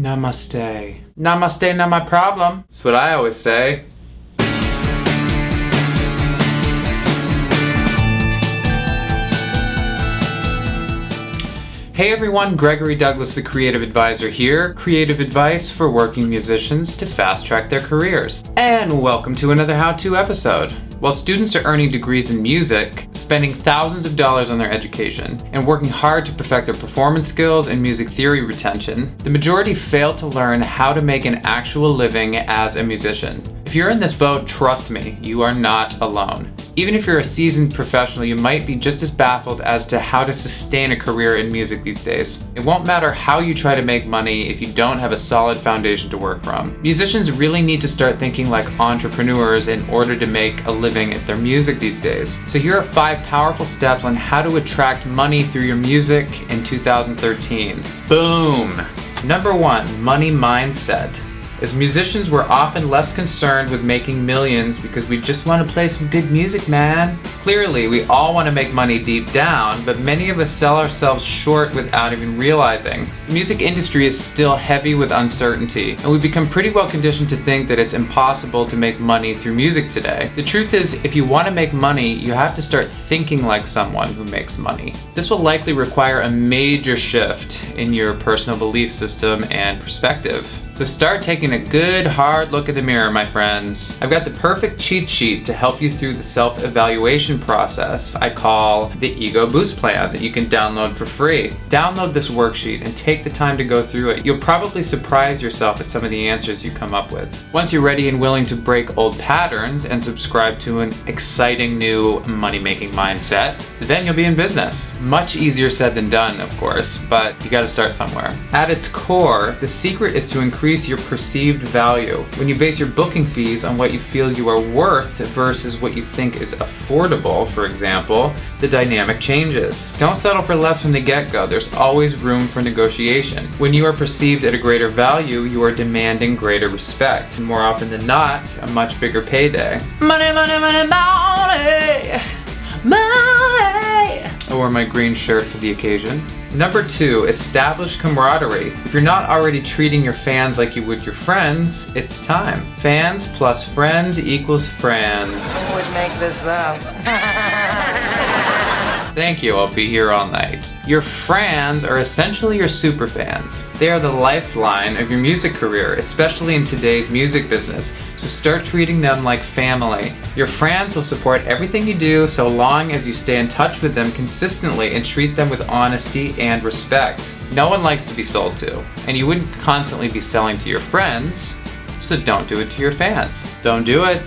Namaste. Namaste, not my problem. That's what I always say. Hey everyone, Gregory Douglas, the Creative Advisor here. Creative advice for working musicians to fast-track their careers. And welcome to another how-to episode. While students are earning degrees in music, spending thousands of dollars on their education, and working hard to perfect their performance skills and music theory retention, the majority fail to learn how to make an actual living as a musician. If you're in this boat, trust me, you are not alone. Even if you're a seasoned professional, you might be just as baffled as to how to sustain a career in music these days. It won't matter how you try to make money if you don't have a solid foundation to work from. Musicians really need to start thinking like entrepreneurs in order to make a living at their music these days. So here are 5 powerful steps on how to attract money through your music in 2013. Boom! Number 1, money mindset. As musicians, we're often less concerned with making millions because we just want to play some good music, man. Clearly, we all want to make money deep down, but many of us sell ourselves short without even realizing. The music industry is still heavy with uncertainty, and we've become pretty well conditioned to think that it's impossible to make money through music today. The truth is, if you want to make money, you have to start thinking like someone who makes money. This will likely require a major shift in your personal belief system and perspective. So start taking a good hard look at the mirror, my friends. I've got the perfect cheat sheet to help you through the self-evaluation process I call the Ego Boost Plan that you can download for free. Download this worksheet and take the time to go through it. You'll probably surprise yourself at some of the answers you come up with. Once you're ready and willing to break old patterns and subscribe to an exciting new money-making mindset, then you'll be in business. Much easier said than done, of course, but you gotta start somewhere. At its core, the secret is to increase your perceived value. When you base your booking fees on what you feel you are worth versus what you think is affordable, for example, the dynamic changes. Don't settle for less from the get-go. There's always room for negotiation. When you are perceived at a greater value, you are demanding greater respect. And more often than not, a much bigger payday. Money, money, money, money! Money! I wore my green shirt for the occasion. Number 2, establish camaraderie. If you're not already treating your fans like you would your friends, it's time. Fans plus friends equals friends. Who would make this up? Thank you, I'll be here all night. Your friends are essentially your super fans. They are the lifeline of your music career, especially in today's music business, so start treating them like family. Your friends will support everything you do so long as you stay in touch with them consistently and treat them with honesty and respect. No one likes to be sold to, and you wouldn't constantly be selling to your friends, so don't do it to your fans. Don't do it.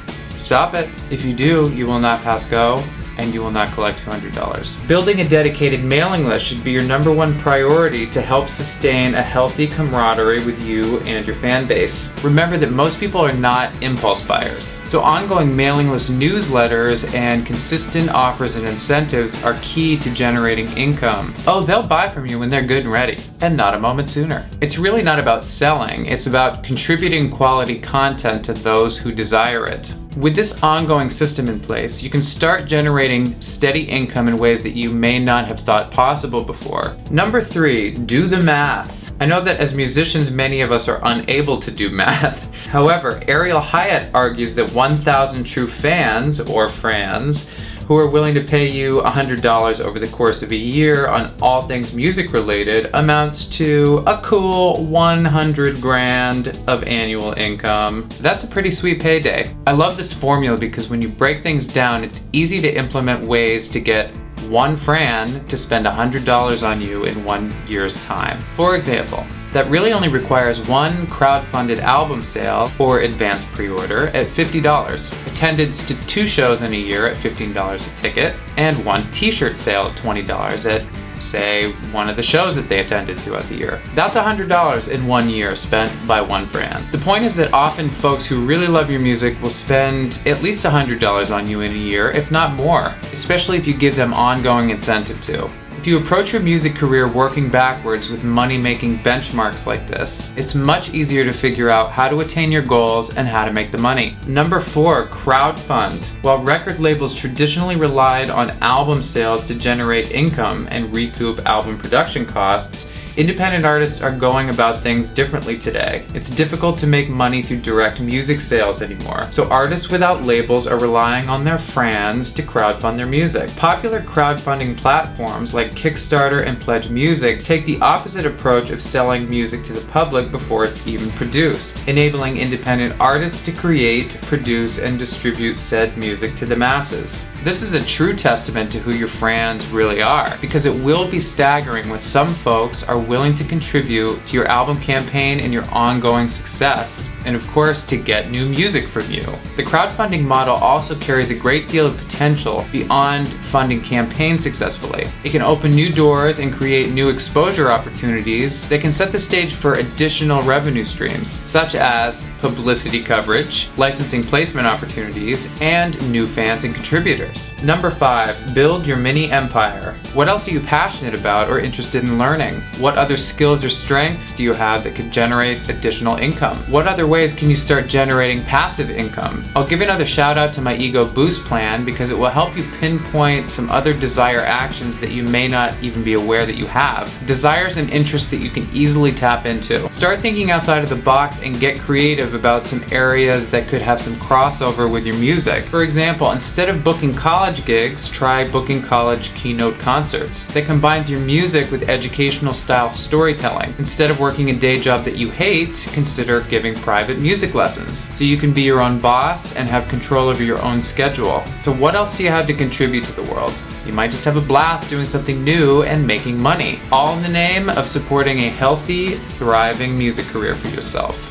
Stop it. If you do, you will not pass go, and you will not collect $200. Building a dedicated mailing list should be your number 1 priority to help sustain a healthy camaraderie with you and your fan base. Remember that most people are not impulse buyers, so ongoing mailing list newsletters and consistent offers and incentives are key to generating income. Oh, they'll buy from you when they're good and ready, and not a moment sooner. It's really not about selling, it's about contributing quality content to those who desire it. With this ongoing system in place, you can start generating steady income in ways that you may not have thought possible before. Number 3, do the math. I know that as musicians, many of us are unable to do math. However, Ariel Hyatt argues that 1,000 true fans, or frans, who are willing to pay you $100 over the course of a year on all things music related amounts to a cool 100 grand of annual income. That's a pretty sweet payday. I love this formula because when you break things down, it's easy to implement ways to get one Fran to spend $100 on you in 1 year's time. For example, that really only requires one crowdfunded album sale or advanced pre-order at $50, attendance to 2 shows in a year at $15 a ticket, and one t-shirt sale at $20 at, say, one of the shows that they attended throughout the year. That's $100 in 1 year spent by one Fran. The point is that often folks who really love your music will spend at least $100 on you in a year, if not more, especially if you give them ongoing incentive to. If you approach your music career working backwards with money-making benchmarks like this, it's much easier to figure out how to attain your goals and how to make the money. Number 4, crowdfund. While record labels traditionally relied on album sales to generate income and recoup album production costs, Independent artists are going about things differently today. It's difficult to make money through direct music sales anymore, so artists without labels are relying on their fans to crowdfund their music. Popular crowdfunding platforms like Kickstarter and Pledge Music take the opposite approach of selling music to the public before it's even produced, enabling independent artists to create, produce, and distribute said music to the masses. This is a true testament to who your fans really are, because it will be staggering when some folks are willing to contribute to your album campaign and your ongoing success, and of course to get new music from you. The crowdfunding model also carries a great deal of potential beyond funding campaigns successfully. It can open new doors and create new exposure opportunities that can set the stage for additional revenue streams, such as publicity coverage, licensing placement opportunities, and new fans and contributors. Number 5, build your mini empire. What else are you passionate about or interested in learning? What other skills or strengths do you have that could generate additional income? What other ways can you start generating passive income? I'll give another shout out to my Ego Boost plan because it will help you pinpoint some other desire actions that you may not even be aware that you have. Desires and interests that you can easily tap into. Start thinking outside of the box and get creative about some areas that could have some crossover with your music. For example, instead of booking college gigs, try booking college keynote concerts that combines your music with educational style storytelling. Instead of working a day job that you hate, consider giving private music lessons so you can be your own boss and have control over your own schedule. So what else do you have to contribute to the world? You might just have a blast doing something new and making money, all in the name of supporting a healthy, thriving music career for yourself.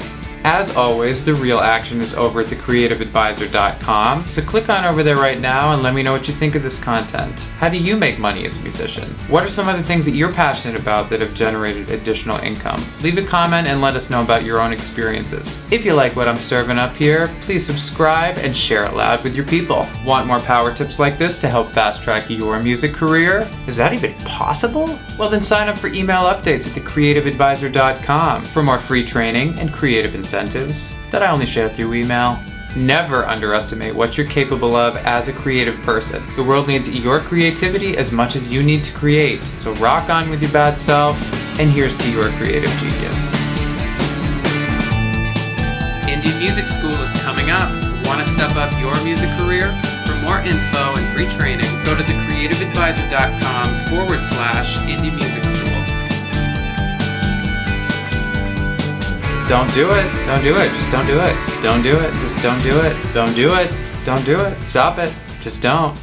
As always, the real action is over at thecreativeadvisor.com, so click on over there right now and let me know what you think of this content. How do you make money as a musician? What are some other things that you're passionate about that have generated additional income? Leave a comment and let us know about your own experiences. If you like what I'm serving up here, please subscribe and share it loud with your people. Want more power tips like this to help fast track your music career? Is that even possible? Well, then sign up for email updates at thecreativeadvisor.com for more free training and creative incentives that I only share through email. Never underestimate what you're capable of as a creative person. The world needs your creativity as much as you need to create. So rock on with your bad self, and here's to your creative genius. Indie Music School is coming up. Want to step up your music career? For more info and free training, go to thecreativeadvisor.com/Indie Music School. Don't do it. Don't do it. Just don't do it. Don't do it. Just don't do it. Don't do it. Don't do it. Stop it. Just don't.